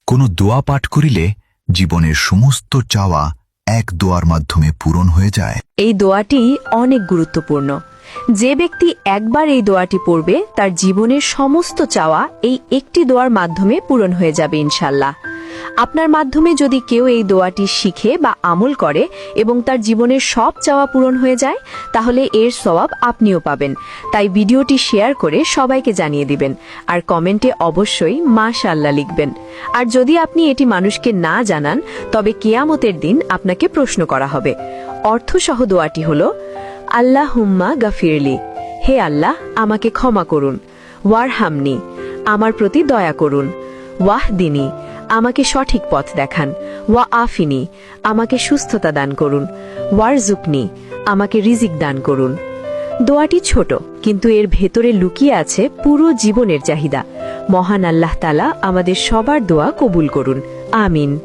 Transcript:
কোনো দোয়া পাঠ করিলে জীবনের সমস্ত চাওয়া এক দোয়ার মাধ্যমে পূরণ হয়ে যায়। এই দোয়াটি অনেক গুরুত্বপূর্ণ। যে ব্যক্তি একবার এই দোয়াটি পড়বে তার জীবনের সমস্ত চাওয়া এই একটি দোয়ার মাধ্যমে পূরণ হয়ে যাবে ইনশাল্লাহ। আপনার মাধ্যমে যদি কেউ এই দোয়াটি শিখে বা আমল করে এবং তার জীবনের সব চাওয়া পূরণ হয়ে যায়, তাহলে এর সওয়াব আপনিও পাবেন। তাই ভিডিওটি শেয়ার করে সবাইকে জানিয়ে দিবেন আর কমেন্টে অবশ্যই মাশাআল্লাহ লিখবেন। আর যদি আপনি এটি মানুষকে না জানান, তবে কিয়ামতের দিন আপনাকে প্রশ্ন করা হবে। অর্থসহ দোয়াটি হলো, আল্লাহুম্মা গাফিরলি, হে আল্লাহ আমাকে ক্ষমা করুন। ওয়ারহামনি, আমার প্রতি দয়া করুন। ওয়াহদিনী, আমাকে সঠিক পথ দেখান। ওয়া আফিনি, আমাকে সুস্থতা দান করুন। ওয়ারজুকনি, আমাকে রিজিক দান করুন। দোয়াটি ছোট, কিন্তু এর ভেতরে লুকিয়ে আছে পুরো জীবনের চাহিদা। মহান আল্লাহ তাআলা আমাদের সবার দোয়া কবুল করুন। আমিন।